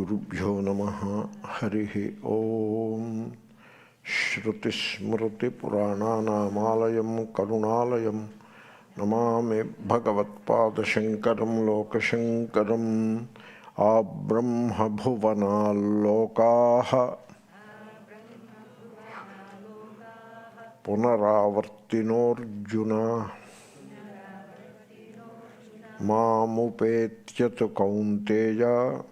Gurubhyo Namaha Harihi Om. Shruti Smruti Purananamalayam Karunalayam Namami Bhagavad Pada Shankaram Lokashankaram Abrahma Bhuvana Lokaha Punaravartinorjuna Mamupetyatu Kaunteya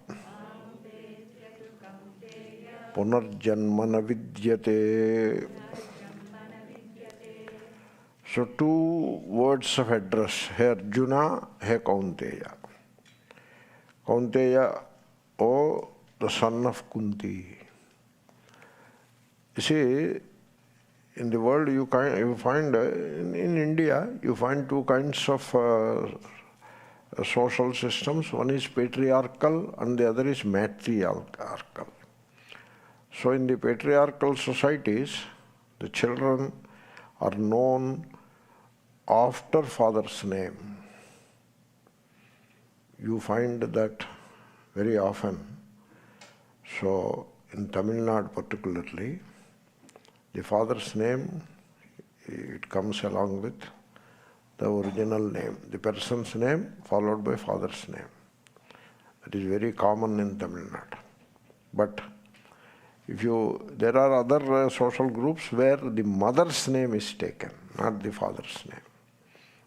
Punarjanmana Vidyate. So two words of address, He Arjuna, He Kaunteya. Kaunteya, O the son of Kunti. You see, in the world you find, in India, you find two kinds of social systems. One is patriarchal and the other is matriarchal. So in the patriarchal societies, the children are known after father's name. You find that very often. So in Tamil Nadu particularly, the father's name, it comes along with the original name, the person's name followed by father's name. That is very common in Tamil Nadu. But there are other social groups where the mother's name is taken, not the father's name.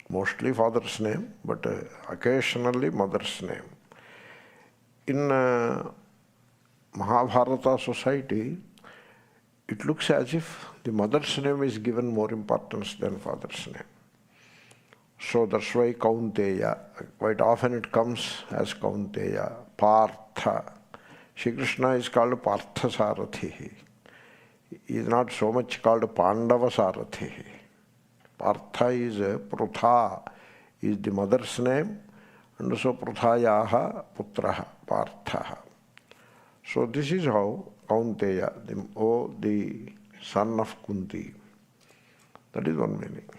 Mostly father's name, but occasionally mother's name. In Mahabharata society, it looks as if the mother's name is given more importance than father's name. So that's why Kaunteya, quite often it comes as Kaunteya, Partha. Shri Krishna is called Partha Sarathi. He is not so much called Pandava Sarathi. Partha is Prutha, is the mother's name, and so Pruthayaha Putraha, Partha. So this is how Kaunteya, the son of Kunti. That is one meaning.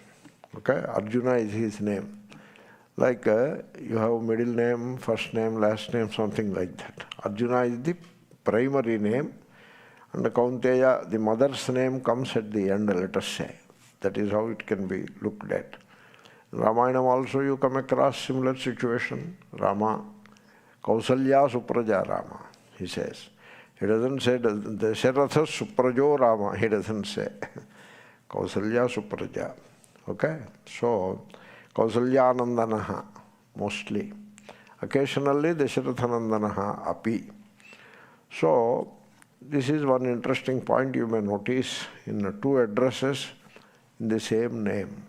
Okay, Arjuna is his name. Like you have middle name, first name, last name, something like that. Arjuna is the primary name, and Kaunteya, the mother's name, comes at the end, let us say. That is how it can be looked at. In Ramayana also you come across similar situation. Rama, Kausalya Supraja Rama, he says. He doesn't say Dasharatha Suprajo Rama, he doesn't say. Kausalya Supraja. Okay? So, Kausalyanandanaha, mostly. Occasionally, Dasharathanandanaha, api. So, this is one interesting point you may notice in two addresses in the same name.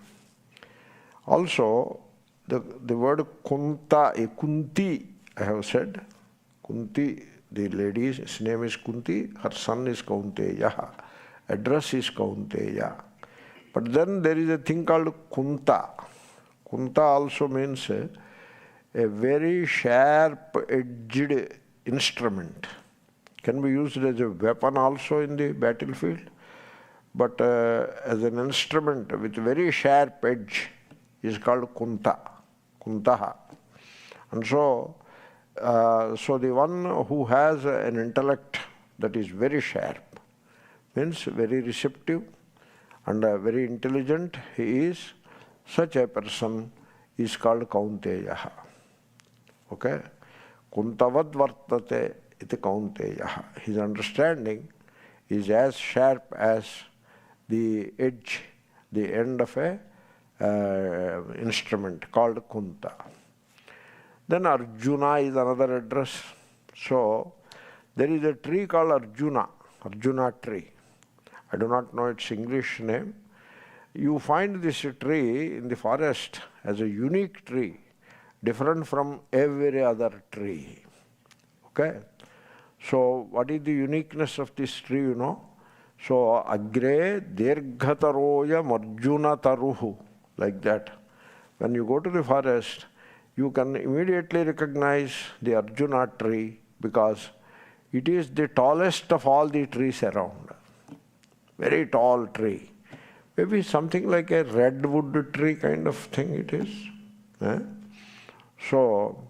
Also, the word Kunta, Kunti, I have said. Kunti, the lady's name is Kunti, her son is Kaunteya. Address is Kaunteya. But then there is a thing called Kunta. Kunta also means a very sharp-edged instrument. Can be used as a weapon also in the battlefield, but as an instrument with very sharp edge is called Kunta, Kuntaha. And so the one who has an intellect that is very sharp, means very receptive and very intelligent, he is, such a person is called Kaunteya. Okay? Kuntavad vartate iti Kaunteya. His understanding is as sharp as the edge, the end of a instrument called Kunta. Then Arjuna is another address. So there is a tree called Arjuna, Arjuna tree. I do not know its English name. You find this tree in the forest as a unique tree, different from every other tree. Okay? So what is the uniqueness of this tree, you know? So agre dirghataroyam arjuna taruhu, like that. When you go to the forest, you can immediately recognize the Arjuna tree because it is the tallest of all the trees around. Very tall tree. Maybe something like a redwood tree kind of thing it is. So,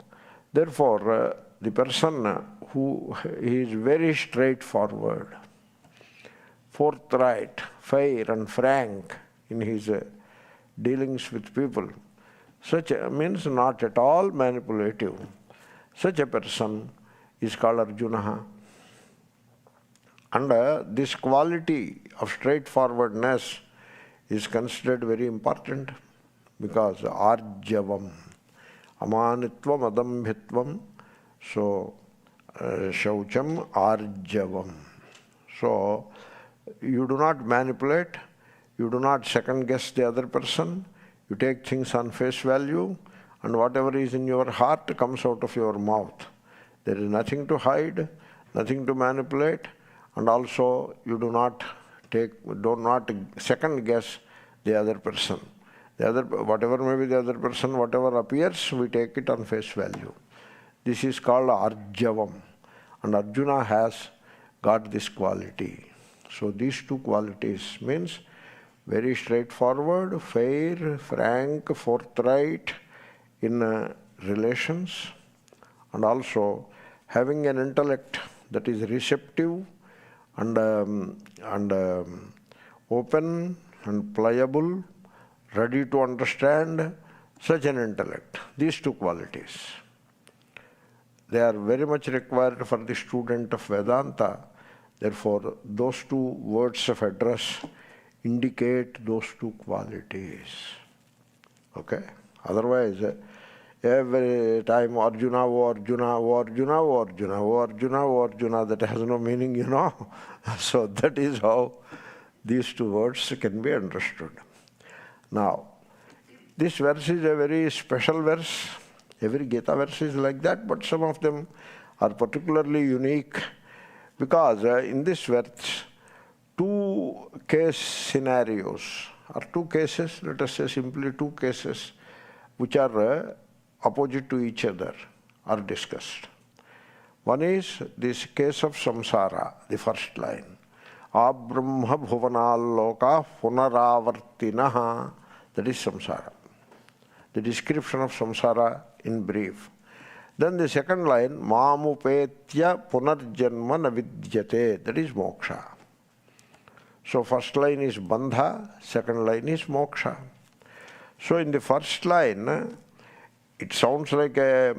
therefore, the person who is very straightforward, forthright, fair and frank in his dealings with people, such means not at all manipulative, such a person is called Arjuna. And this quality of straightforwardness is considered very important because arjavam, amanitvam, adambhitvam, so shaucham arjavam. So you do not manipulate, you do not second guess the other person, you take things on face value, and whatever is in your heart comes out of your mouth. There is nothing to hide, nothing to manipulate, and also you do not second guess the other person. Whatever may be the other person, whatever appears, we take it on face value. This is called arjavam, and Arjuna has got this quality. So these two qualities means very straightforward, fair, frank, forthright in relations, and also having an intellect that is receptive and open and pliable, ready to understand, such an intellect. These two qualities, they are very much required for the student of Vedanta. Therefore, those two words of address indicate those two qualities. Okay? Otherwise, every time Arjuna, oh Arjuna, oh Arjuna, oh Arjuna, oh Arjuna, oh Arjuna, that has no meaning, you know. So that is how these two words can be understood. Now, this verse is a very special verse. Every Gita verse is like that, but some of them are particularly unique because in this verse, two case scenarios, or two cases, let us say simply two cases, which are opposite to each other, are discussed. One is this case of samsara, the first line. Abrahma bhuvanaloka punaravartinaha, that is samsara. The description of samsara in brief. Then the second line, mamupetya punarjanma navidyate, that is moksha. So first line is bandha, second line is moksha. So in the first line, it sounds like a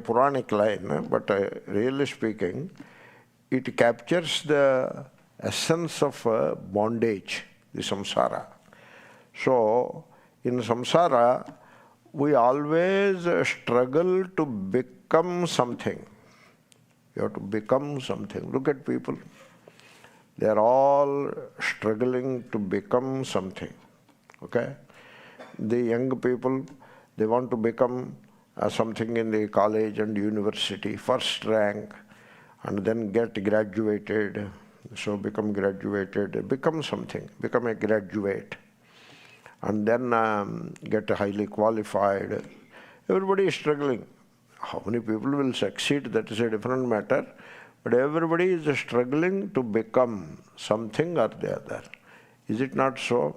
Puranic line, but really speaking, it captures the essence of bondage, the samsara. So in samsara, we always struggle to become something. You have to become something. Look at people. They are all struggling to become something. Okay? The young people, they want to become something in the college and university, first rank, and then get graduated. So become graduated, become something, become a graduate, and then get highly qualified. Everybody is struggling. How many people will succeed, that is a different matter. But everybody is struggling to become something or the other. Is it not so?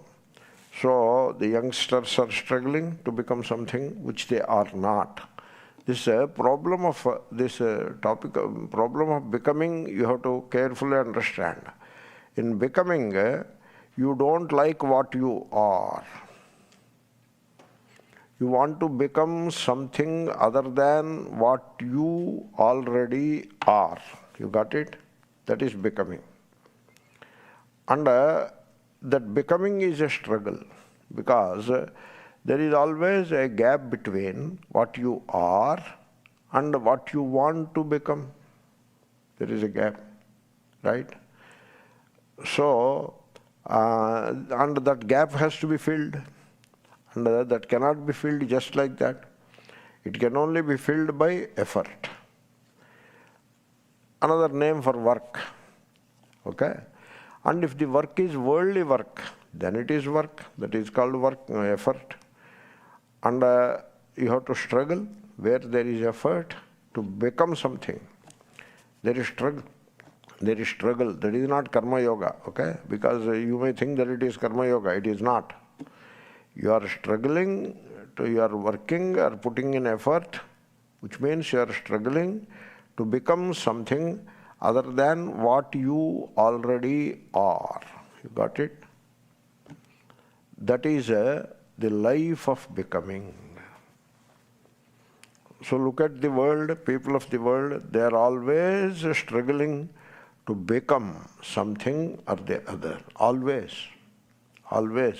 So the youngsters are struggling to become something which they are not. This problem of problem of becoming, you have to carefully understand. In becoming, you don't like what you are. You want to become something other than what you already are. You got it? That is becoming. And that becoming is a struggle because there is always a gap between what you are and what you want to become. There is a gap, right? So, and that gap has to be filled. And that cannot be filled just like that. It can only be filled by effort. Another name for work. Okay? And if the work is worldly work, then it is work. That is called work, effort. And you have to struggle where there is effort to become something. There is struggle. There is struggle. That is not karma yoga, okay? Because you may think that it is karma yoga. It is not. You are struggling, you are working or putting in effort which means you are struggling to become something other than what you already are. You got it? That is the life of becoming. So look at the world, people of the world, they are always struggling to become something or the other. Always. Always.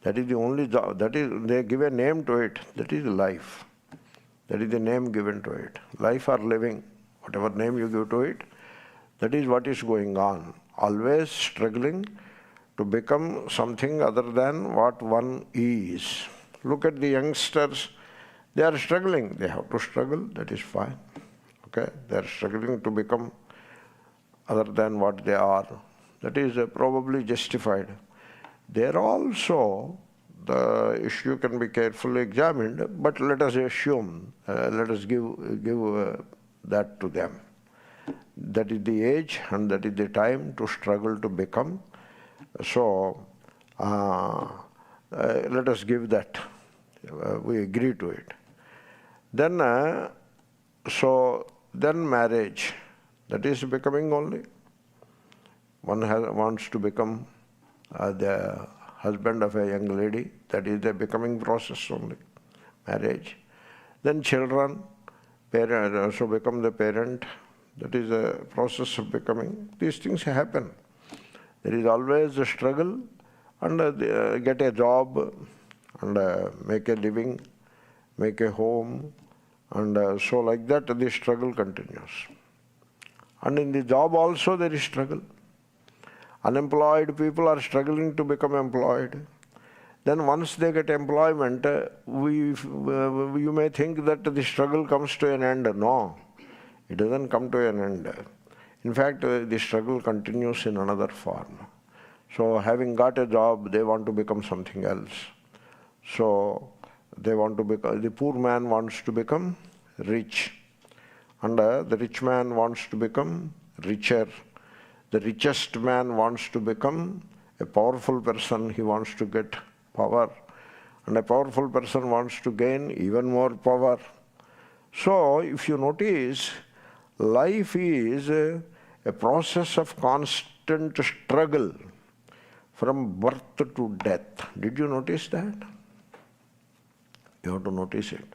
That is the only job. That is, they give a name to it. That is life. That is the name given to it. Life or living, whatever name you give to it, that is what is going on. Always struggling to become something other than what one is. Look at the youngsters. They are struggling. They have to struggle. That is fine. Okay? They are struggling to become other than what they are. That is probably justified. There also, the issue can be carefully examined, but let us assume, let us give that to them. That is the age and that is the time to struggle to become. So, let us give that. We agree to it. Then, then marriage, that is becoming only. One wants to become the husband of a young lady, that is the becoming process only, marriage. Then children, parent, also become the parent, that is a process of becoming. These things happen. There is always a struggle and get a job and make a living, make a home, and so like that the struggle continues. And in the job also there is struggle. Unemployed people are struggling to become employed. Then once they get employment, you may think that the struggle comes to an end. No, it doesn't come to an end. In fact, the struggle continues in another form. So having got a job, they want to become something else. So they want to become, the poor man wants to become rich. And the rich man wants to become richer. The richest man wants to become a powerful person. He wants to get power. And a powerful person wants to gain even more power. So, if you notice, life is a process of constant struggle from birth to death. Did you notice that? You have to notice it.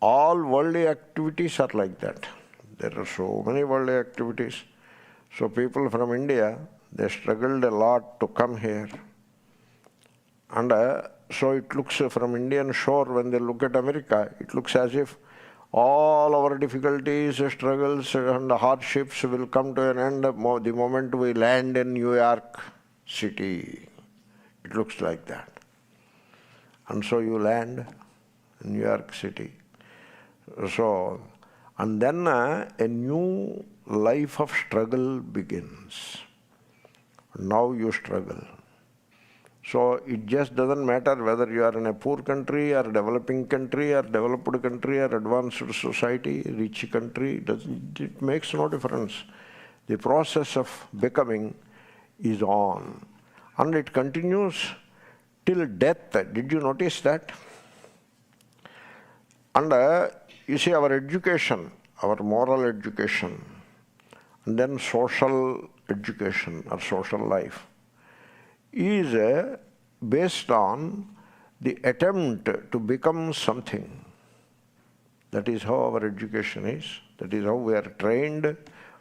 All worldly activities are like that. There are so many worldly activities. So people from India, they struggled a lot to come here. And so it looks from Indian shore, when they look at America, it looks as if all our difficulties, struggles and hardships will come to an end the moment we land in New York City. It looks like that. And so you land in New York City. So, and then a new life of struggle begins. Now you struggle. So it just doesn't matter whether you are in a poor country or developing country or developed country or advanced society, rich country, it makes no difference. The process of becoming is on. And it continues till death. Did you notice that? And you see, our education, our moral education, and then social education or social life is based on the attempt to become something. That is how our education is. That is how we are trained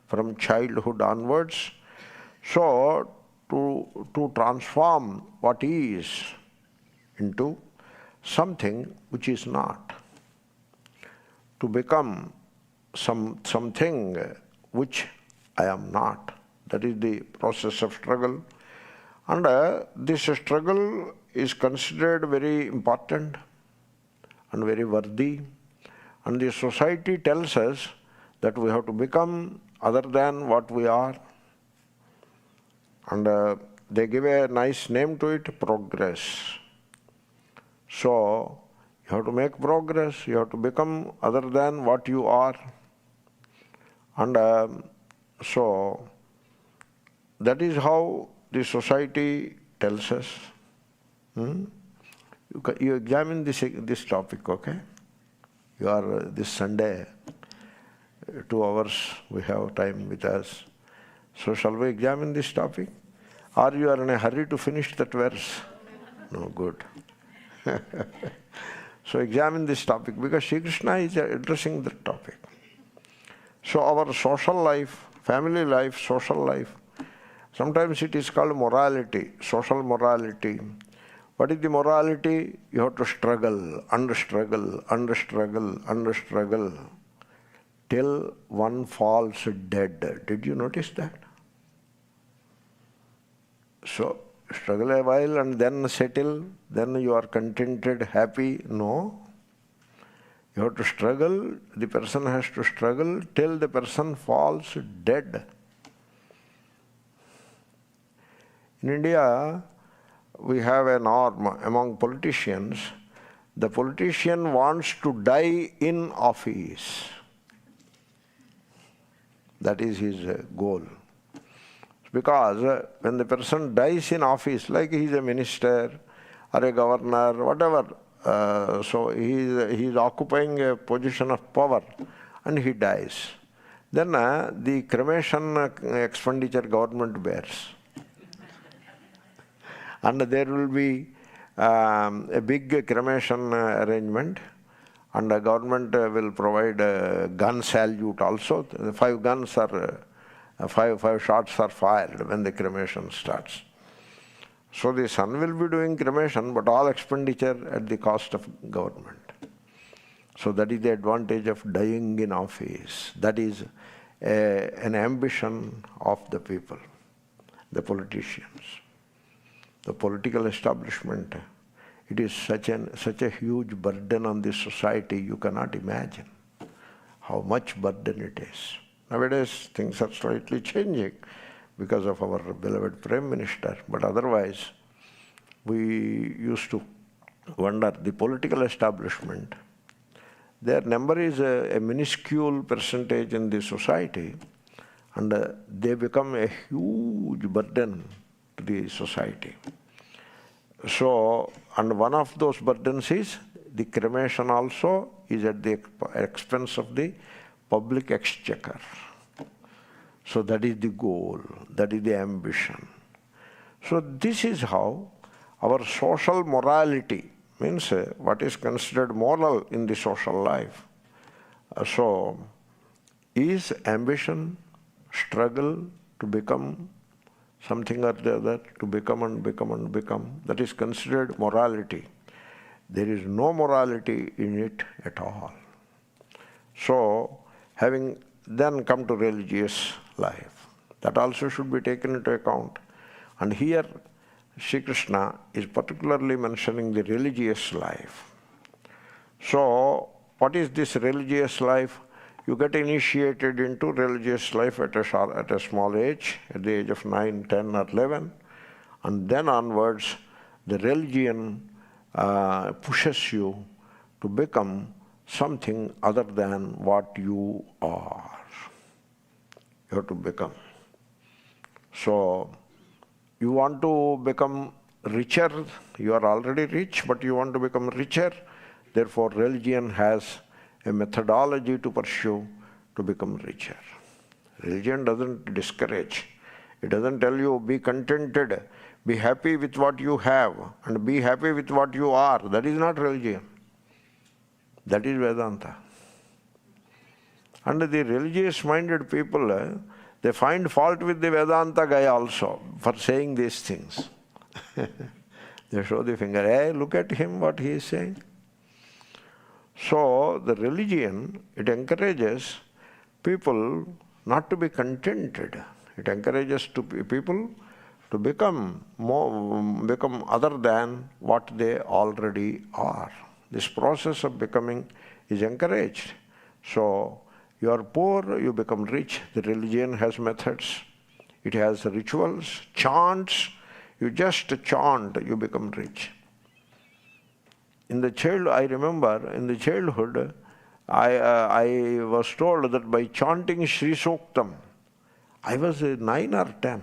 from childhood onwards. So, to transform what is into something which is not. To become something which I am not. That is the process of struggle. And this struggle is considered very important and very worthy. And the society tells us that we have to become other than what we are. And they give a nice name to it, progress. So, you have to make progress, you have to become other than what you are. And so, that is how the society tells us. You examine this topic, okay? You are this Sunday, 2 hours we have time with us. So shall we examine this topic? Or you are in a hurry to finish that verse? No, good. So examine this topic, because Sri Krishna is addressing that topic. So our social life, family life, social life, sometimes it is called morality, social morality. What is the morality? You have to struggle, struggle, struggle, till one falls dead. Did you notice that? So, struggle a while and then settle, then you are contented, happy. No. You have to struggle, the person has to struggle till the person falls dead. In India, we have a norm among politicians. The politician wants to die in office. That is his goal. Because when the person dies in office, like he is a minister or a governor, whatever, so he is occupying a position of power and he dies, then the cremation expenditure government bears. And there will be a big cremation arrangement, and the government will provide a gun salute also. 5 guns are, 5 shots are fired when the cremation starts. So the son will be doing cremation, but all expenditure at the cost of government. So that is the advantage of dying in office. That is an ambition of the people, the politicians. The political establishment, it is such a huge burden on the society, you cannot imagine how much burden it is. Nowadays things are slightly changing because of our beloved Prime Minister, but otherwise we used to wonder, the political establishment, their number is a minuscule percentage in the society, and they become a huge burden to the society. So, and one of those burdens is the cremation also is at the expense of the public exchequer. So that is the goal, that is the ambition. So this is how our social morality, means what is considered moral in the social life. So is ambition, struggle to become something or the other, to become and become and become. That is considered morality. There is no morality in it at all. So, having then come to religious life, that also should be taken into account. And here, Sri Krishna is particularly mentioning the religious life. So, what is this religious life? You get initiated into religious life at a small age, at the age of 9, 10 or 11, and then onwards the religion pushes you to become something other than what you are. You have to become. So, you want to become richer, you are already rich, but you want to become richer, therefore religion has a methodology to pursue to become richer. Religion doesn't discourage. It doesn't tell you, be contented, be happy with what you have, and be happy with what you are. That is not religion. That is Vedanta. And the religious-minded people, they find fault with the Vedanta guy also for saying these things. They show the finger, hey, look at him, what he is saying. So, the religion, it encourages people not to be contented. It encourages people to become other than what they already are. This process of becoming is encouraged. So, you are poor, you become rich. The religion has methods. It has rituals, chants. You just chant, you become rich. I remember in the childhood, I was told that by chanting Sri Suktam, I was 9 or 10.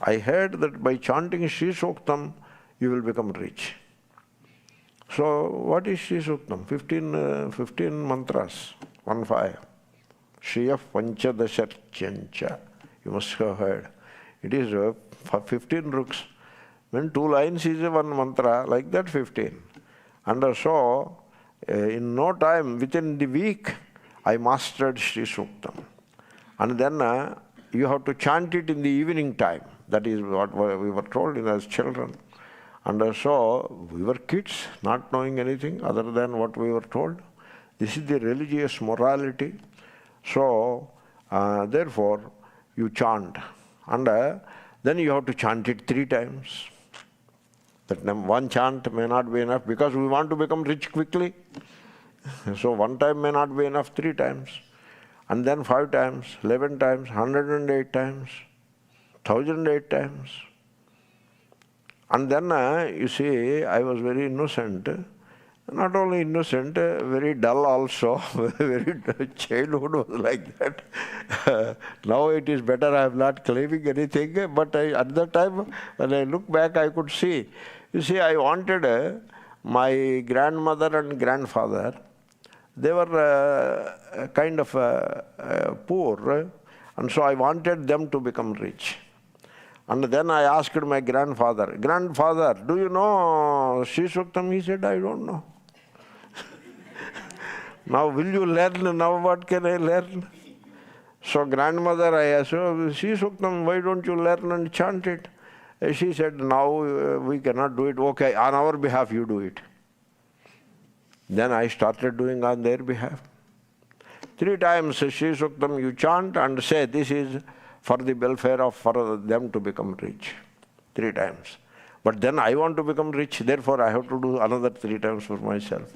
I heard that by chanting Sri Suktam, you will become rich. So what is Sri Suktam? 15 mantras, 1-5. Shriyah Panchadasharchancha. You must have heard. It is 15 ruks. When 2 lines is one mantra, like that 15. And so, in no time, within the week, I mastered Sri Suktam. And then you have to chant it in the evening time. That is what we were told as children. And so, we were kids, not knowing anything other than what we were told. This is the religious morality. So, therefore, you chant. And then you have to chant it 3 times. That one chant may not be enough because we want to become rich quickly. So 1 time may not be enough, 3 times. And then 5 times, 11 times, 108 times, 1008 times. And then, you see, I was very innocent. Not only innocent, very dull also. Very childhood was like that. Now it is better, I am not claiming anything. But at that time, when I look back, I could see. You see, I wanted my grandmother and grandfather. They were kind of poor. And so I wanted them to become rich. And then I asked my grandfather, "Grandfather, do you know Sri Suktam?" He said, "I don't know." Now will you learn? Now what can I learn? So grandmother, I asked, "Oh, Sri Suktam, why don't you learn and chant it?" She said, "Now we cannot do it." "Okay, on our behalf you do it." Then I started doing on their behalf. 3 times Sri Suktam you chant and say, this is for the welfare of for them to become rich. 3 times. But then I want to become rich, therefore I have to do another 3 times for myself.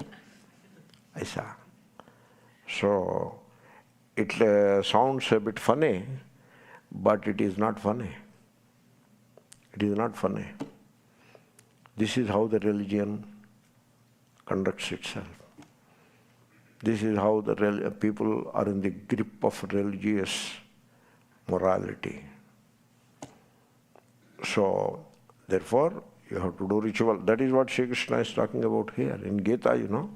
I saw. So it sounds a bit funny, but it is not funny. It is not funny. This is how the religion conducts itself. This is how the people are in the grip of religious morality. So, therefore, you have to do ritual. That is what Sri Krishna is talking about here in Gita, you know.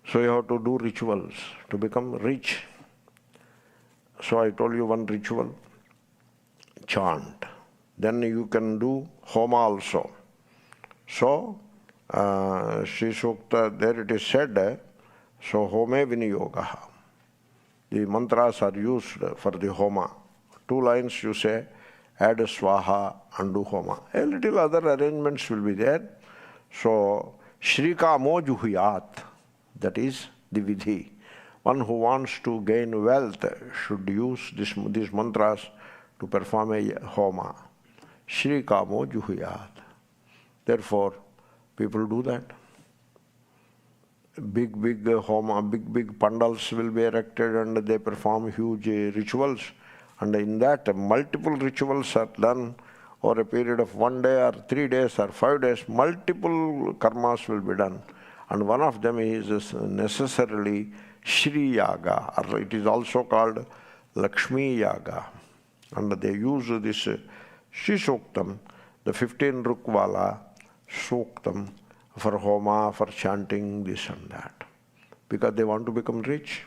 So you have to do rituals to become rich. So I told you one ritual, chant. Then you can do homa also. So, Sri Sukta, there it is said, so home viniyogaha. The mantras are used for the homa. 2 lines you say, add swaha and do homa. A little other arrangements will be there. So, Shri Kamo Juhuyat, that is the vidhi. One who wants to gain wealth should use these mantras to perform a homa. Shri Kamo Juhuyat. Therefore, people do that. Big homa, big pandals will be erected and they perform huge rituals. And in that, multiple rituals are done over a period of 1 day or 3 days or 5 days. Multiple karmas will be done. And one of them is necessarily Shri Yaga, or it is also called Lakshmi Yaga. And they use this Shri Suktam, the 15 Rukvala Suktam, for homa, for chanting, this and that, because they want to become rich.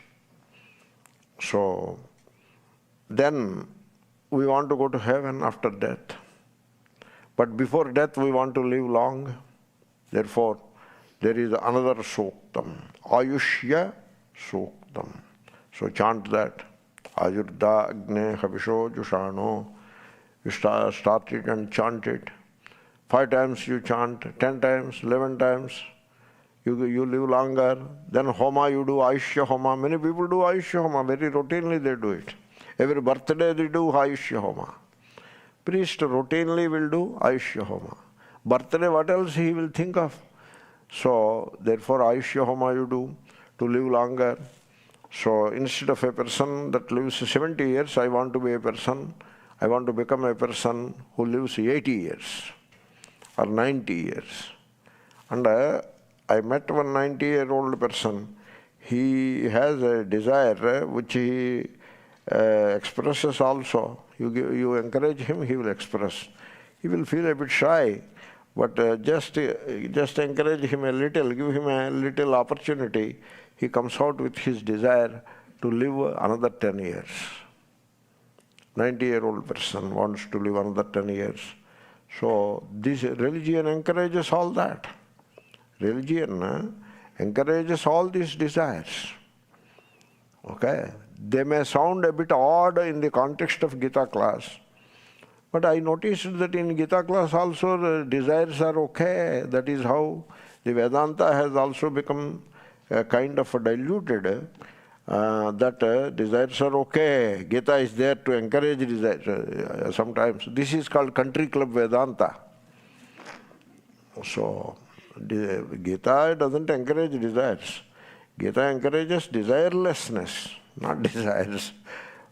So, then we want to go to heaven after death. But before death we want to live long. Therefore, there is another Suktam, Ayushya Suktam. So chant that. Ayurda Agne Havisho Jushano. You start it and chant it. 5 times you chant, 10 times, 11 times. You live longer. Then homa you do, Ayushya Homa. Many people do Ayushya Homa, very routinely they do it. Every birthday they do Ayushya Homa. Priest routinely will do Ayushya Homa. Birthday, what else he will think of? So, therefore Ayushya Homa you do to live longer. So, instead of a person that lives 70 years, I want to be a person, I want to become a person who lives 80 years or 90 years. And I met one 90-year-old person. He has a desire which he expresses also. You encourage him, he will express. He will feel a bit shy, But just encourage him a little, give him a little opportunity, he comes out with his desire to live another 10 years. 90-year-old person wants to live another 10 years. So this religion encourages all that. Religion encourages all these desires. Okay? They may sound a bit odd in the context of Gita class, but I noticed that in Gita class also desires are okay. That is how the Vedanta has also become kind of diluted. That desires are okay. Gita is there to encourage desires sometimes. This is called country club Vedanta. So Gita doesn't encourage desires. Gita encourages desirelessness, not desires.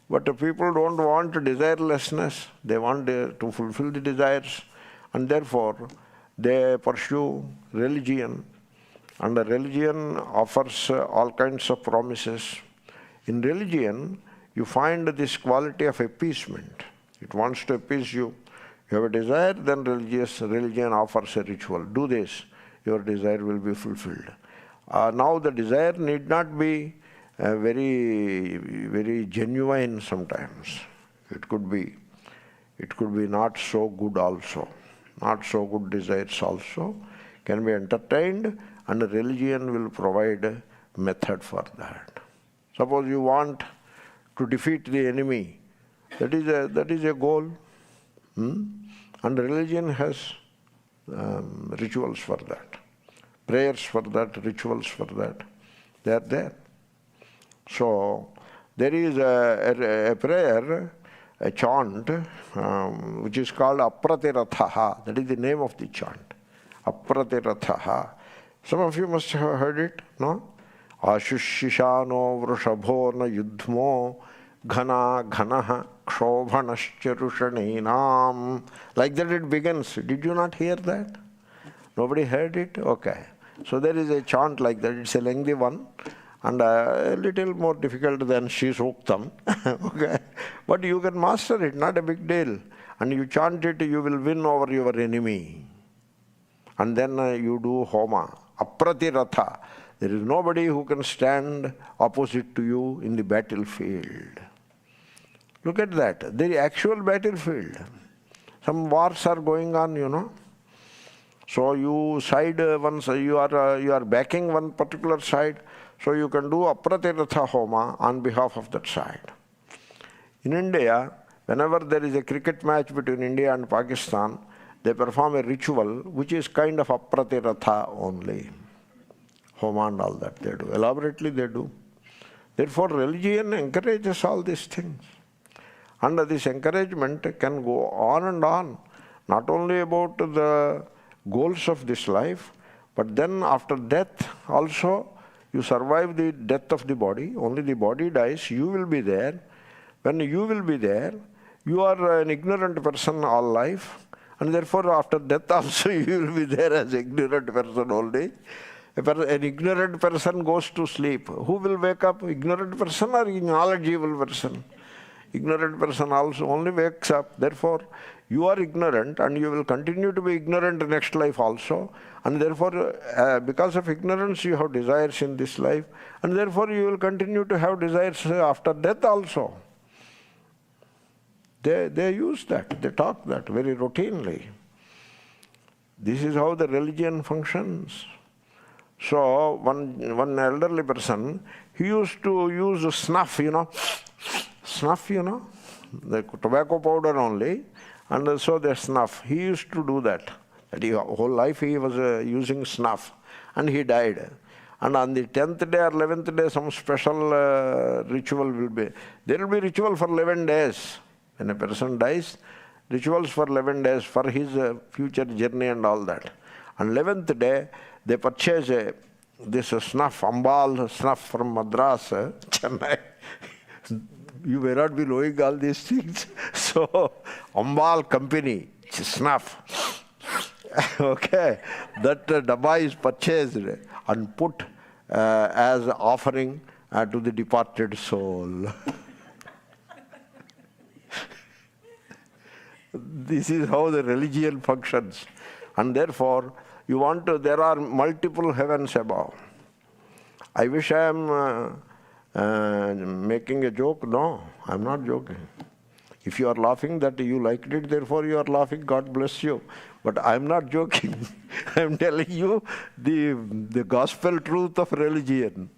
But people don't want desirelessness. They want to fulfill the desires, and therefore they pursue religion. And the religion offers all kinds of promises. In religion, you find this quality of appeasement. It wants to appease you. You have a desire, then religion offers a ritual. Do this, your desire will be fulfilled. Now the desire need not be very genuine sometimes. It could be not so good also. Not so good desires also can be entertained, and religion will provide a method for that. Suppose you want to defeat the enemy, that is a goal. And religion has rituals for that, prayers for that, rituals for that. They are there. So there is a prayer, a chant, which is called Apratirathaha. That is the name of the chant. Apratirathaha. Some of you must have heard it, no? Ashushishano vrushabhona yudhmo ghana ghanaha kshobanascharushanainam. Like that it begins. Did you not hear that? Nobody heard it? Okay. So there is a chant like that. It's a lengthy one and a little more difficult than Shri Suktam. Okay. But you can master it, not a big deal. And you chant it, you will win over your enemy. And then you do homa. Apratiratha. There is nobody who can stand opposite to you in the battlefield. Look at that. The actual battlefield. Some wars are going on, you know. So you side one side, you are backing one particular side, so you can do Apratiratha Homa on behalf of that side. In India, whenever there is a cricket match between India and Pakistan, they perform a ritual which is kind of Apratiratha only. Homa and all that they do. Elaborately they do. Therefore, religion encourages all these things. And this encouragement can go on and on. Not only about the goals of this life, but then after death also, you survive the death of the body. Only the body dies, you will be there. When you will be there, you are an ignorant person all life. And therefore, after death also, you will be there as ignorant person only. An ignorant person goes to sleep. Who will wake up? Ignorant person or knowledgeable person? Ignorant person also only wakes up. Therefore, you are ignorant and you will continue to be ignorant next life also. And therefore, because of ignorance, you have desires in this life. And therefore, you will continue to have desires after death also. They use that. They talk that very routinely. This is how the religion functions. So, one elderly person, he used to use snuff, Snuff, the tobacco powder only, and so the snuff. He used to do that. Whole life he was using snuff, and he died. And on the 10th day or 11th day, some special ritual will be. There will be ritual for 11 days. When a person dies, rituals for 11 days for his future journey and all that. On 11th day, they purchase this snuff, Ambal snuff from Madras, Chennai. You may not be knowing all these things. So, Ambal company, snuff. Okay, that dabba is purchased and put as offering to the departed soul. This is how the religion functions. And therefore, you want to, there are multiple heavens above. I wish I am making a joke. No, I am not joking. If you are laughing that you liked it, therefore you are laughing, God bless you. But I am not joking. I am telling you the gospel truth of religion.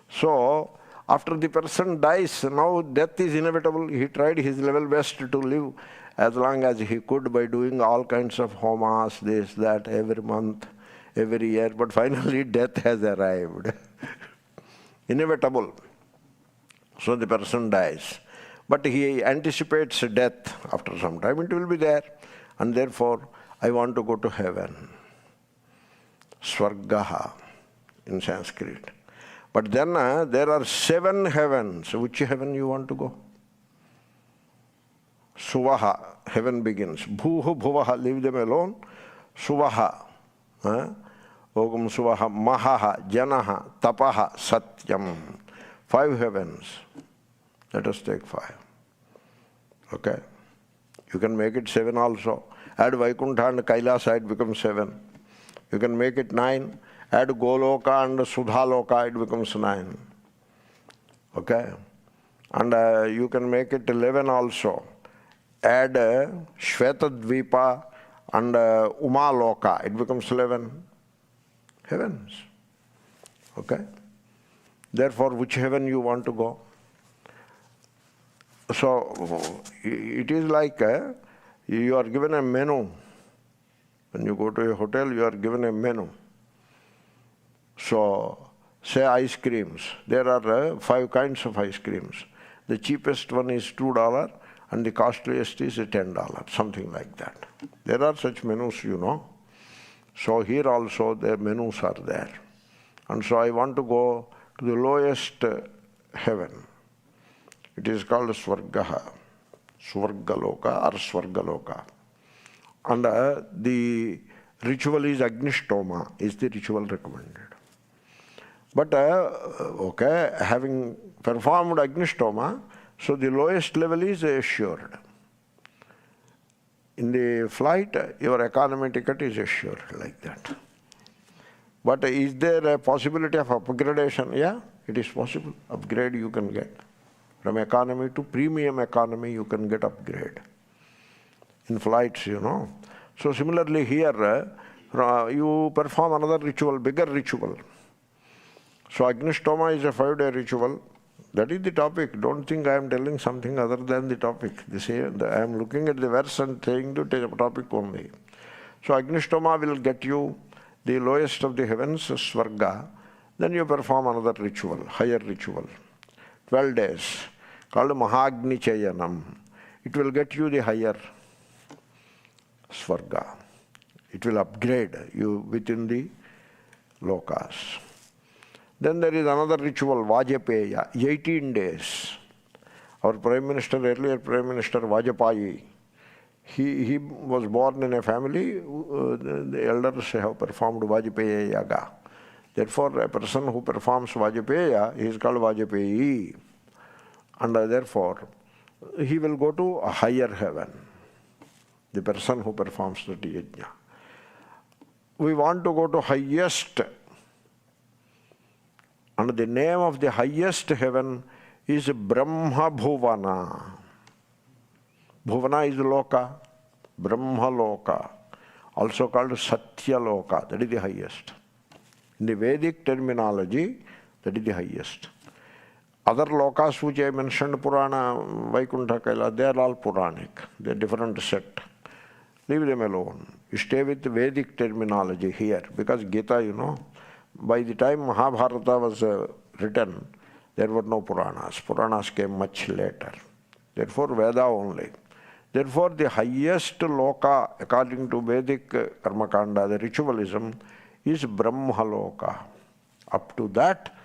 So, after the person dies, now death is inevitable. He tried his level best to live as long as he could by doing all kinds of homas, this, that, every month, every year. But finally death has arrived. Inevitable. So the person dies. But he anticipates death. After some time it will be there. And therefore, I want to go to heaven. Swargaha in Sanskrit. But then there are 7 heavens. Which heaven you want to go? Suvaha, heaven begins. Bhuhu, bhuvaha, leave them alone. Suvaha, Ogam suvaha, mahaha, janaha, tapaha, satyam. 5 heavens. Let us take 5. Okay? You can make it 7 also. Add Vaikuntha and Kailasa, it becomes 7. You can make it 9. Add Goloka and Sudhaloka, it becomes 9. Okay? And you can make it 11 also. Add Shvetadvipa and Umaloka, it becomes 11 heavens. Okay? Therefore, which heaven you want to go? So, it is like you are given a menu. When you go to a hotel, you are given a menu. So, say ice creams. There are 5 kinds of ice creams. The cheapest one is $2 and the costliest is $10, something like that. There are such menus, you know. So here also the menus are there. And so I want to go to the lowest heaven. It is called Swargaha, Swargaloka or Swargaloka. And the ritual is Agnishtoma, is the ritual recommended. But, okay, having performed Agnishtoma, so the lowest level is assured. In the flight, your economy ticket is assured like that. But is there a possibility of upgradation? Yeah, it is possible. Upgrade you can get. From economy to premium economy, you can get upgrade. In flights, you know. So similarly here, you perform another ritual, bigger ritual. So Agnishtoma is a 5-day ritual. That is the topic. Don't think I am telling something other than the topic. I am looking at the verse and saying to take a topic only. So Agnishtoma will get you the lowest of the heavens, Swarga. Then you perform another ritual, higher ritual. 12 days, called Mahagni Chayanam. It will get you the higher Swarga. It will upgrade you within the lokas. Then there is another ritual, Vajapeya, 18 days. Our Prime Minister, earlier Prime Minister Vajpayee, he was born in a family, the elders have performed Vajapeya Yaga. Therefore, a person who performs Vajapeya, he is called Vajpayee. And therefore, he will go to a higher heaven, the person who performs the yajna. We want to go to highest. And the name of the highest heaven is Brahma Bhuvana. Bhuvana is Loka, Brahma Loka, also called Satya Loka, that is the highest. In the Vedic terminology, that is the highest. Other lokas which I mentioned, Purana, Vaikuntha, Kaila, they are all Puranic. They are different set. Leave them alone. You stay with the Vedic terminology here, because Gita, you know, by the time Mahabharata was written, there were no Puranas. Puranas came much later. Therefore, Veda only. Therefore, the highest loka, according to Vedic Karmakanda, the ritualism, is Brahma Loka. Up to that,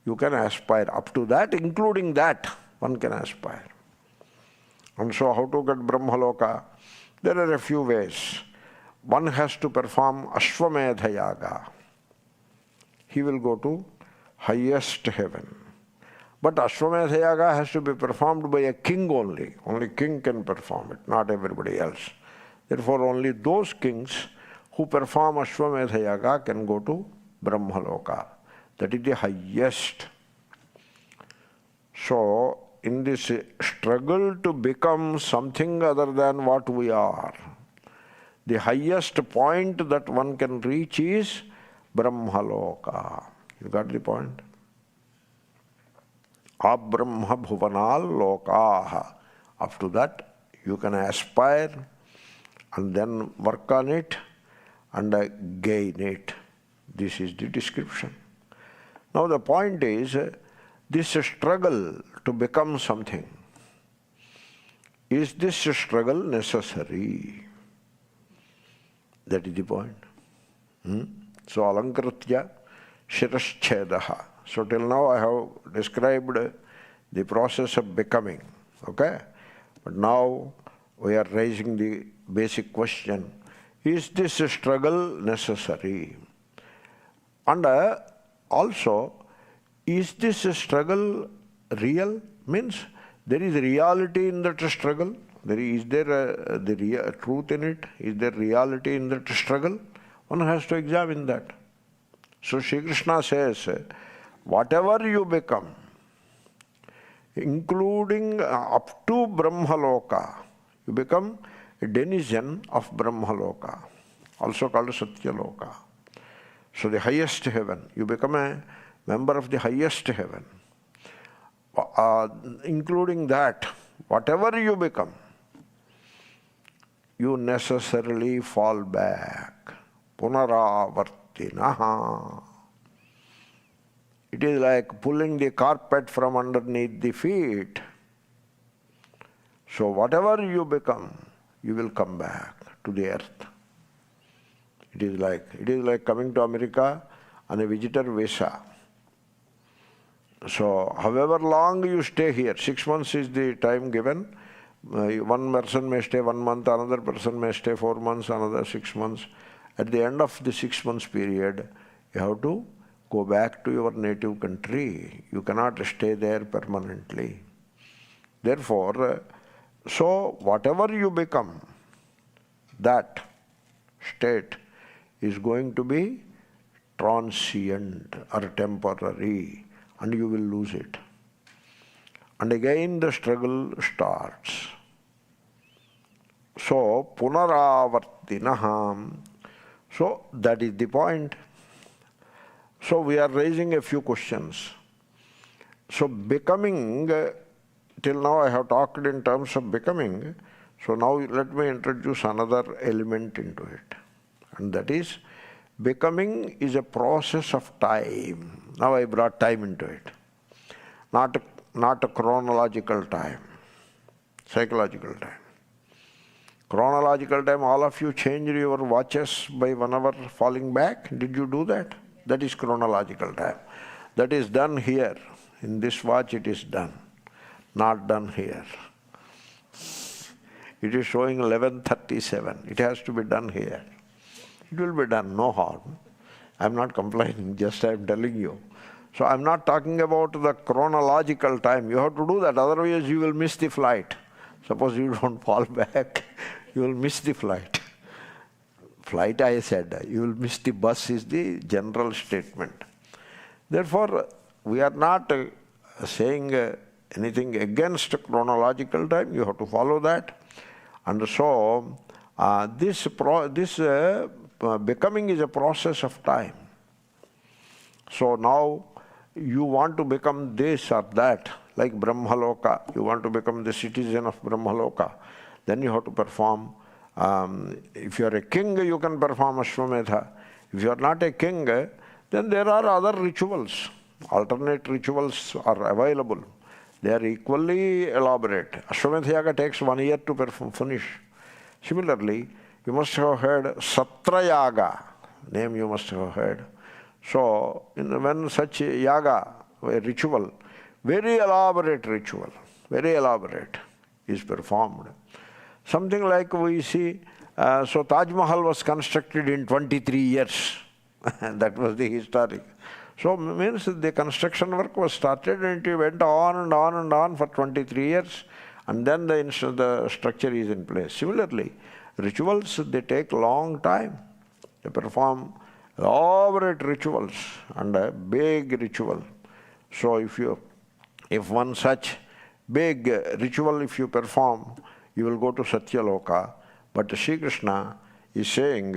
you can aspire. Up to that, including that, one can aspire. And so, how to get Brahma Loka? There are a few ways. One has to perform Ashwamedha Yaga. He will go to highest heaven. But Ashwamedha Yaga has to be performed by a king only. Only king can perform it, not everybody else. Therefore, only those kings who perform Ashwamedha Yaga can go to Brahmaloka. That is the highest. So, in this struggle to become something other than what we are, the highest point that one can reach is Brahmaloka. You got the point? Abrahma bhuvanal lokaha. Up to that, you can aspire and then work on it and gain it. This is the description. Now the point is, this struggle to become something, is this struggle necessary? That is the point. So alankritya shiraschedaha. So till now I have described the process of becoming. Okay? But now we are raising the basic question, is this struggle necessary? And also, is this struggle real? Means there is reality in that struggle. Is there the truth in it? Is there reality in that struggle? One has to examine that. So Sri Krishna says, whatever you become, including up to Brahmaloka, you become a denizen of Brahmaloka, also called Satyaloka. So the highest heaven, you become a member of the highest heaven. Including that, whatever you become, you necessarily fall back. Punaravartinaha. It is like pulling the carpet from underneath the feet. So whatever you become, you will come back to the earth. It is like coming to America on a visitor visa. So however long you stay here, 6 months is the time given. One person may stay 1 month, another person may stay 4 months, another 6 months. At the end of the 6 months period, you have to go back to your native country. You cannot stay there permanently. Therefore, so whatever you become, that state is going to be transient or temporary, and you will lose it. And again the struggle starts. So, punaravartinaham. So, that is the point. So, we are raising a few questions. So, becoming, till now I have talked in terms of becoming. So, now let me introduce another element into it. And that is, becoming is a process of time. Now I brought time into it. Not a chronological time, psychological time. Chronological time, all of you changed your watches by 1 hour falling back. Did you do that? That is chronological time. That is done here. In this watch it is done. Not done here. It is showing 11:37. It has to be done here. It will be done, no harm. I am not complaining, just I am telling you. So I am not talking about the chronological time. You have to do that, otherwise you will miss the flight. Suppose you don't fall back, you will miss the flight. Flight, I said, you will miss the bus is the general statement. Therefore, we are not saying anything against chronological time. You have to follow that. And so, this becoming is a process of time. So now you want to become this or that, like Brahmaloka. You want to become the citizen of Brahmaloka. Then you have to perform. If you are a king, you can perform Ashwamedha. If you are not a king, then there are other rituals. Alternate rituals are available. They are equally elaborate. Ashwamedha Yaga takes 1 year to finish. Similarly, you must have heard Satra Yaga, name you must have heard. So, when such yaga, a ritual, very elaborate ritual, very elaborate, is performed. Something like we see, so Taj Mahal was constructed in 23 years. That was the historic. So, means the construction work was started and it went on and on and on for 23 years. And then the structure is in place. Similarly, rituals, they take long time. They perform elaborate rituals and a big ritual. So if one such big ritual if you perform, you will go to Satyaloka. But Sri Krishna is saying,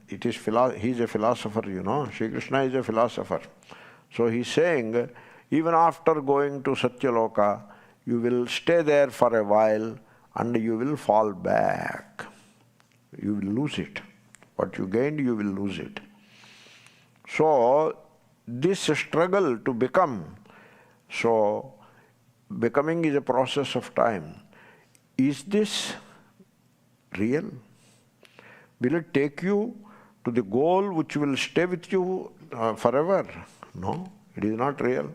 he is a philosopher, you know. Sri Krishna is a philosopher. So he is saying, even after going to Satyaloka, you will stay there for a while and you will fall back. You will lose it. What you gained, you will lose it. So this struggle to become, so becoming is a process of time. Is this real? Will it take you to the goal which will stay with you forever? No, it is not real.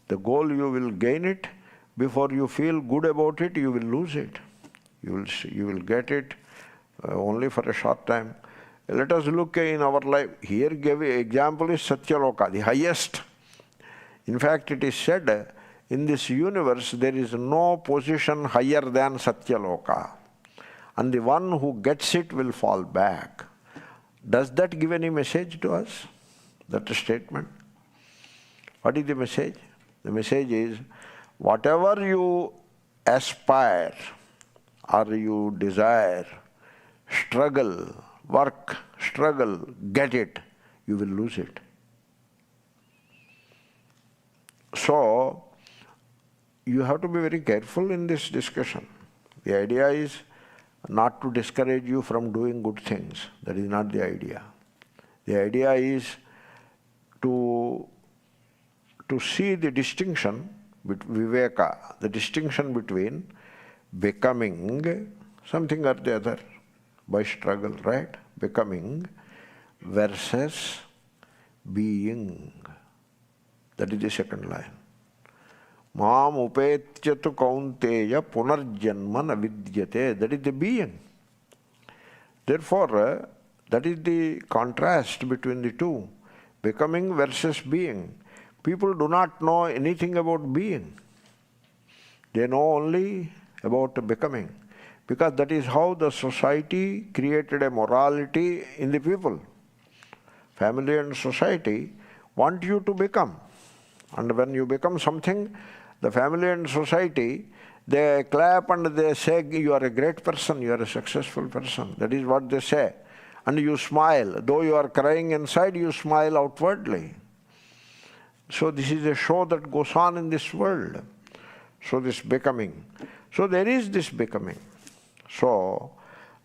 The goal, you will gain it. Before you feel good about it, you will lose it. You will get it only for a short time. Let us look in our life. Here gave example is Satyaloka, the highest. In fact, it is said, in this universe there is no position higher than Satyaloka. And the one who gets it will fall back. Does that give any message to us? That statement? What is the message? The message is, whatever you aspire or you desire, struggle, work, struggle, get it, you will lose it. So, you have to be very careful in this discussion. The idea is not to discourage you from doing good things. That is not the idea. The idea is to see the distinction, viveka, the distinction between becoming something or the other by struggle, right? Becoming versus being. That is the second line. Mam upetyatu kaunteya punarjanma na vidyate. That is the being. Therefore, that is the contrast between the two. Becoming versus being. People do not know anything about being. They know only about becoming. Because that is how the society created a morality in the people. Family and society want you to become. And when you become something, the family and society, they clap and they say, you are a great person, you are a successful person. That is what they say. And you smile. Though you are crying inside, you smile outwardly. So this is a show that goes on in this world. So this becoming. So there is this becoming. So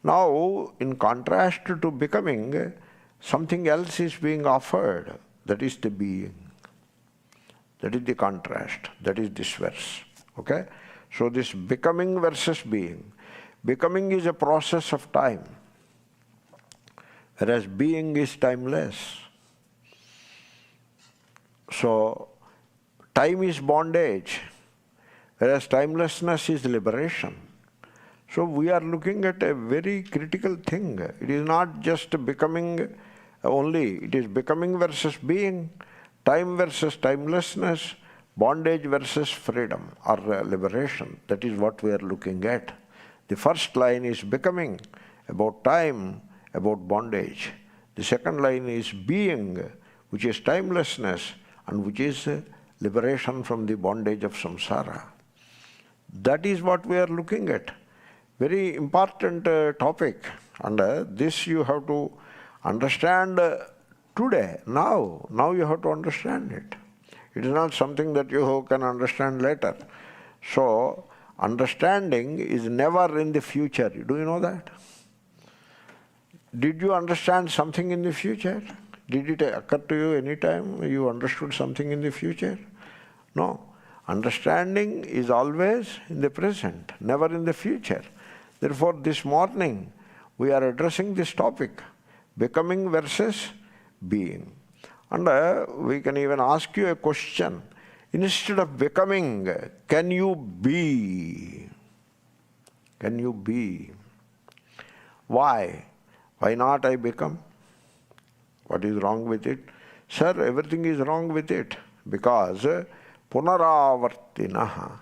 now, in contrast to becoming, something else is being offered. That is the being. That is the contrast. That is this verse. Okay? So this becoming versus being. Becoming is a process of time, whereas being is timeless. So time is bondage, whereas timelessness is liberation. So we are looking at a very critical thing. It is not just becoming only. It is becoming versus being, time versus timelessness, bondage versus freedom or liberation. That is what we are looking at. The first line is becoming, about time, about bondage. The second line is being, which is timelessness and which is liberation from the bondage of samsara. That is what we are looking at. Very important topic, and this you have to understand today, now. Now you have to understand it. It is not something that you can understand later. So, understanding is never in the future. Do you know that? Did you understand something in the future? Did it occur to you any time you understood something in the future? No. Understanding is always in the present, never in the future. Therefore, this morning we are addressing this topic, becoming versus being. And we can even ask you a question. Instead of becoming, can you be? Can you be? Why? Why not I become? What is wrong with it? Sir, everything is wrong with it. Because punaravartinaha,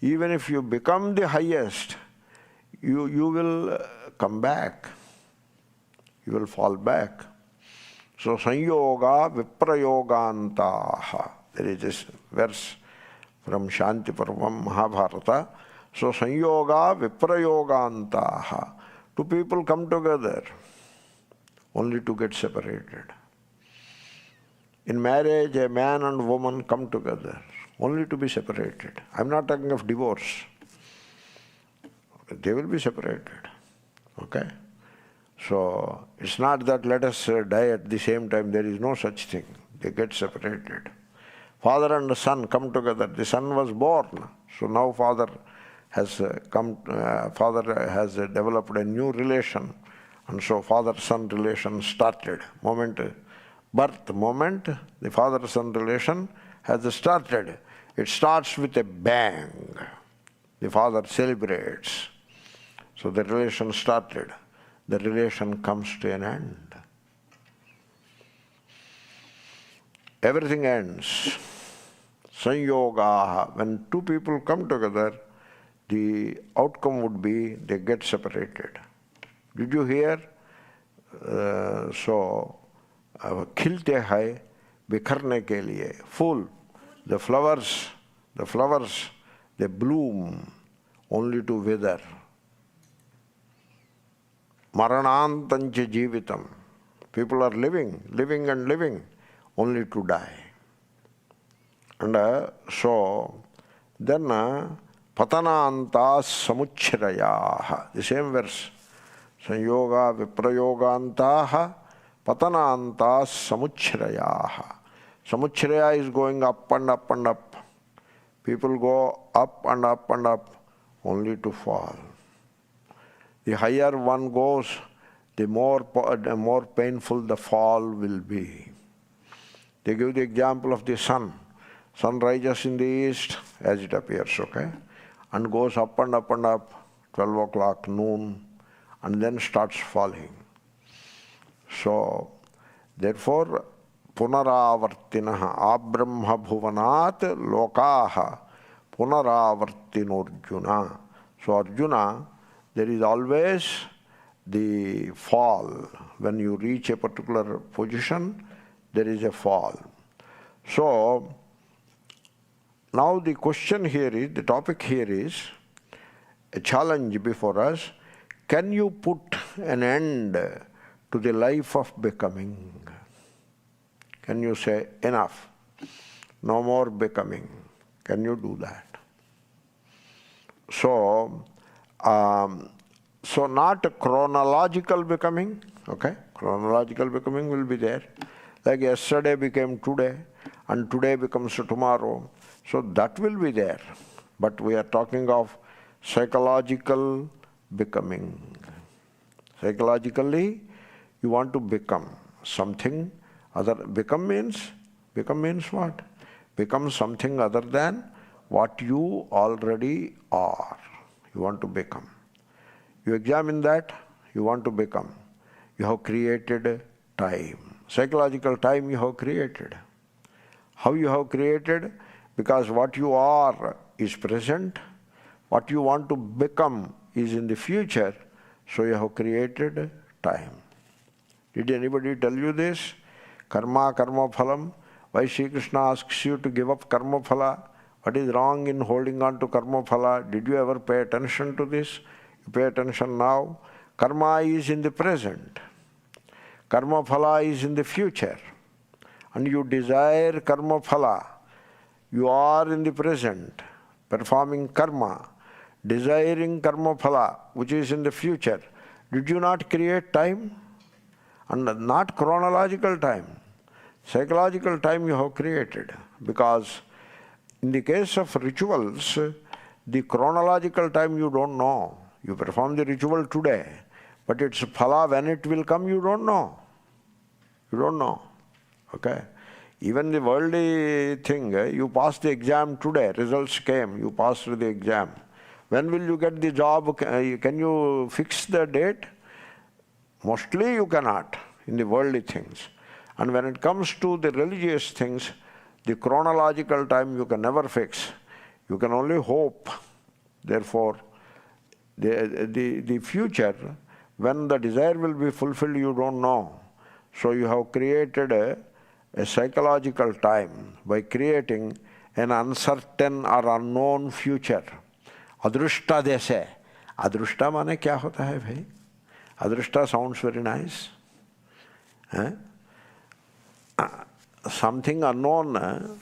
even if you become the highest, you will come back. You will fall back. So Sanyoga Viprayogantaha. There is this verse from Shanti Parvam Mahabharata. So Sanyoga Viprayogantaha. Two people come together only to get separated. In marriage, a man and woman come together only to be separated. I'm not talking of divorce. They will be separated. Okay? So it's not that let us die at the same time. There is no such thing. They get separated. Father and son come together. The son was born. So now father has developed a new relation. And so father-son relation started. The father-son relation has started. It starts with a bang. The father celebrates. So the relation started. The relation comes to an end. Everything ends. Sanyogaha. When two people come together, the outcome would be they get separated. Did you hear? Khilte hai bikharne ke liye. Full. The flowers, they bloom only to wither. Maranantancha jivitam. People are living and living only to die. And then patanantas samuchirayaha. The same verse. Sanyoga viprayogantaha patanantas samuchirayaha. Samuchiraya is going up and up and up. People go up and up and up only to fall. The higher one goes, the more painful the fall will be. They give the example of the sun. Sun rises in the east, as it appears, okay, and goes up and up and up, 12 o'clock, noon, and then starts falling. So, therefore, punaravartinaha abrahma bhuvanat lokaha punaravartinorjuna. So Arjuna, there is always the fall. When you reach a particular position, there is a fall. So, now the question here is, the topic here is, a challenge before us. Can you put an end to the life of becoming? Can you say, enough, no more becoming? Can you do that? So not a chronological becoming, okay? Chronological becoming will be there. Like yesterday became today, and today becomes tomorrow. So that will be there. But we are talking of psychological becoming. Psychologically, you want to become something other. Become means what? Become something other than what you already are. You want to become. You examine that, you want to become. You have created time. Psychological time you have created. How you have created? Because what you are is present. What you want to become is in the future. So you have created time. Did anybody tell you this? Karma phalam. Why Sri Krishna asks you to give up karma phala? What is wrong in holding on to karma phala? Did you ever pay attention to this? You pay attention now. Karma is in the present. Karma phala is in the future. And you desire karma phala. You are in the present, performing karma, desiring karma phala, which is in the future. Did you not create time? And not chronological time. Psychological time you have created. Because in the case of rituals, the chronological time you don't know. You perform the ritual today, but its phala, when it will come, you don't know. You don't know. Okay? Even the worldly thing, you passed the exam today, results came, you passed the exam. When will you get the job? Can you fix the date? Mostly you cannot in the worldly things. And when it comes to the religious things, the chronological time you can never fix. You can only hope. Therefore, the future, when the desire will be fulfilled, you don't know. So you have created a psychological time by creating an uncertain or unknown future. Adrushta they say. Adrushta माने क्या होता है भाई? Adrushta sounds very nice. Something unknown,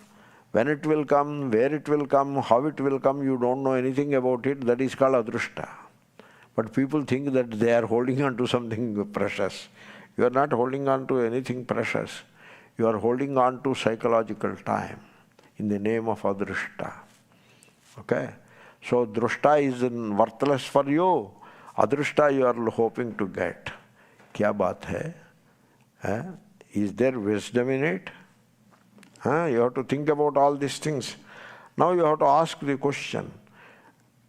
when it will come, where it will come, how it will come, you don't know anything about it, that is called adrushta. But people think that they are holding on to something precious. You are not holding on to anything precious. You are holding on to psychological time in the name of adrushta. Okay? So drushta is worthless for you. Adrushta you are hoping to get. Kya baat hai? Is there wisdom in it? You have to think about all these things. Now you have to ask the question,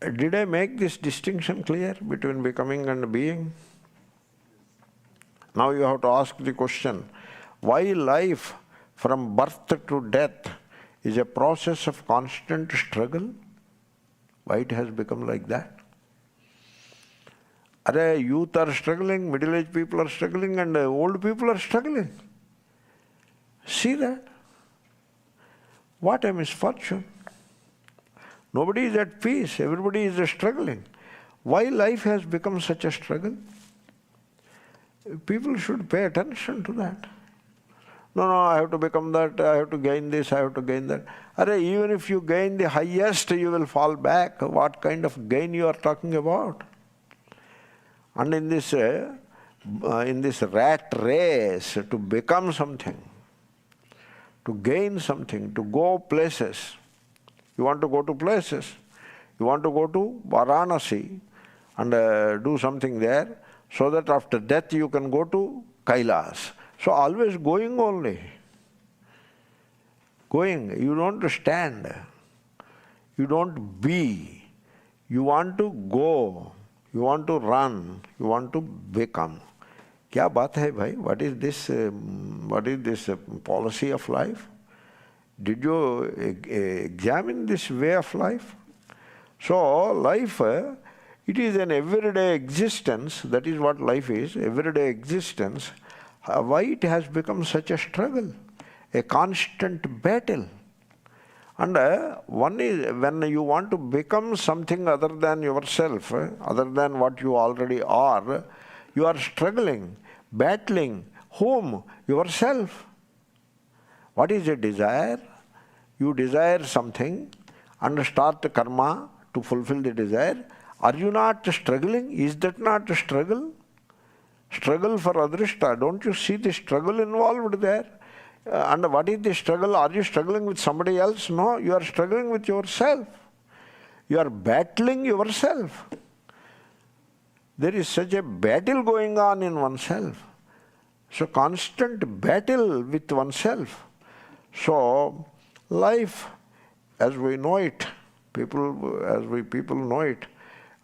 did I make this distinction clear between becoming and being? Now you have to ask the question, why life from birth to death is a process of constant struggle? Why it has become like that? Youth are struggling, middle-aged people are struggling, and old people are struggling. See that? What a misfortune. Nobody is at peace. Everybody is struggling. Why life has become such a struggle? People should pay attention to that. No, I have to become that, I have to gain this, I have to gain that. Even if you gain the highest, you will fall back. What kind of gain you are talking about? And in this rat race, to become something, to gain something, to go places. You want to go to places. You want to go to Varanasi and do something there, so that after death you can go to Kailas. So always going only. Going. You don't stand. You don't be. You want to go. You want to run. You want to become. क्या बात है भाई? What is this policy of life? Did you examine this way of life? So life, it is an everyday existence. That is what life is, everyday existence. Why it has become such a struggle, a constant battle? And one is when you want to become something other than yourself, other than what you already are, you are struggling, battling. Whom? Yourself. What is a desire? You desire something and start karma to fulfill the desire. Are you not struggling? Is that not a struggle? Struggle for adrishta. Don't you see the struggle involved there? And what is the struggle? Are you struggling with somebody else? No, you are struggling with yourself. You are battling yourself. There is such a battle going on in oneself. So constant battle with oneself. So life as we know it, people know it.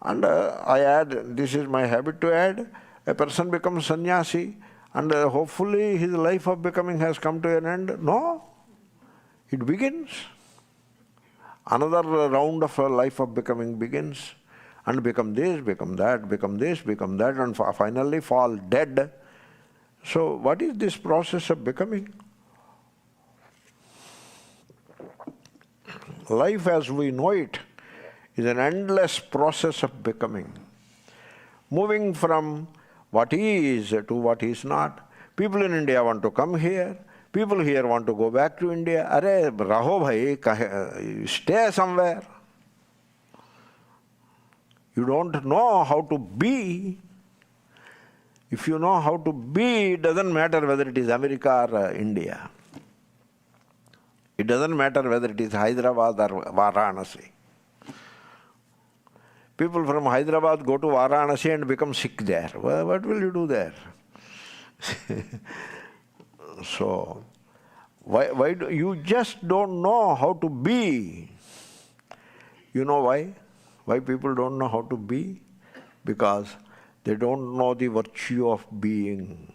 And I add, this is my habit to add, a person becomes sannyasi and hopefully his life of becoming has come to an end. No, it begins. Another round of a life of becoming begins. And become this, become that, become this, become that, and finally fall dead. So what is this process of becoming? Life as we know it is an endless process of becoming. Moving from what is to what is not. People in India want to come here. People here want to go back to India. Arey, raho bhai, stay somewhere. You don't know how to be. If you know how to be, it doesn't matter whether it is America or India. It doesn't matter whether it is Hyderabad or Varanasi. People from Hyderabad go to Varanasi and become sick there. Well, what will you do there? So, why do you just don't know how to be? You know why? Why people don't know how to be? Because they don't know the virtue of being.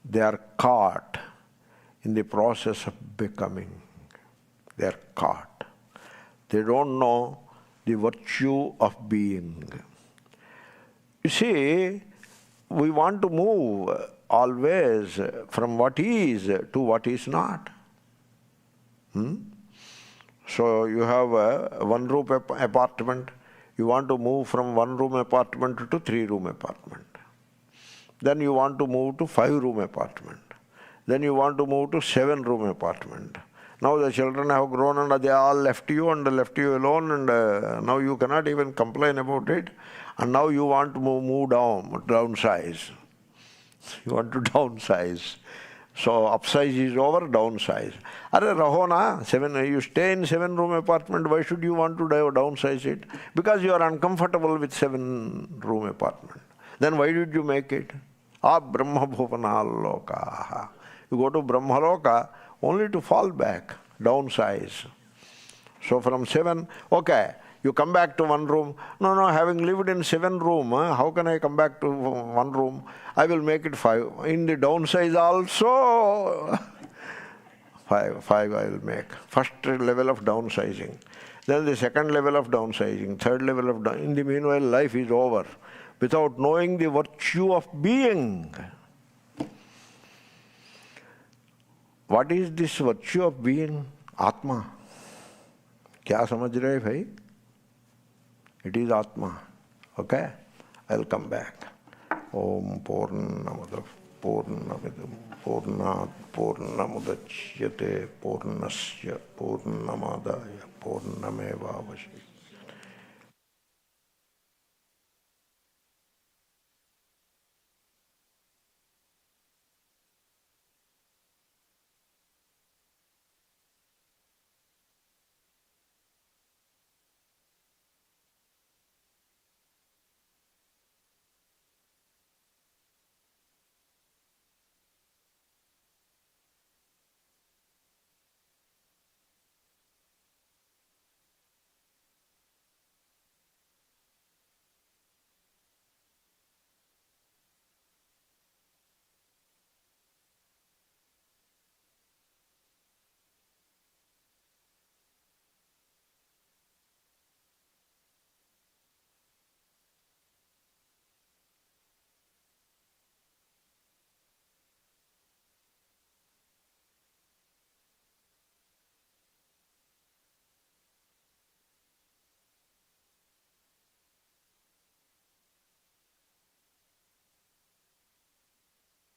They are caught in the process of becoming. They are caught. They don't know the virtue of being. You see, we want to move always from what is to what is not. So you have a one-room apartment. You want to move from one-room apartment to three-room apartment. Then you want to move to five-room apartment. Then you want to move to seven-room apartment. Now the children have grown and they all left you alone, and now you cannot even complain about it. And now you want to move downsize. You want to downsize. So upsize is over, downsize. Are raho na, you stay in seven-room apartment, why should you want to downsize it? Because you are uncomfortable with seven-room apartment. Then why did you make it? Brahma bhuvanalokaha. You go to Brahmaloka only to fall back, downsize. So from seven, okay, you come back to one room. No, having lived in seven room, how can I come back to one room? I will make it five. In the downsize also, five I will make. First level of downsizing. Then the second level of downsizing, third level of downsizing. In the meanwhile, life is over without knowing the virtue of being. What is this virtue of being? Atma. Kya samajh rahe bhai? It is Atma. Okay? I'll come back. Om Purnamada Purnamidam Purnat Purnamudachyate Purnasya Purnamadaya Purnameva Vashya.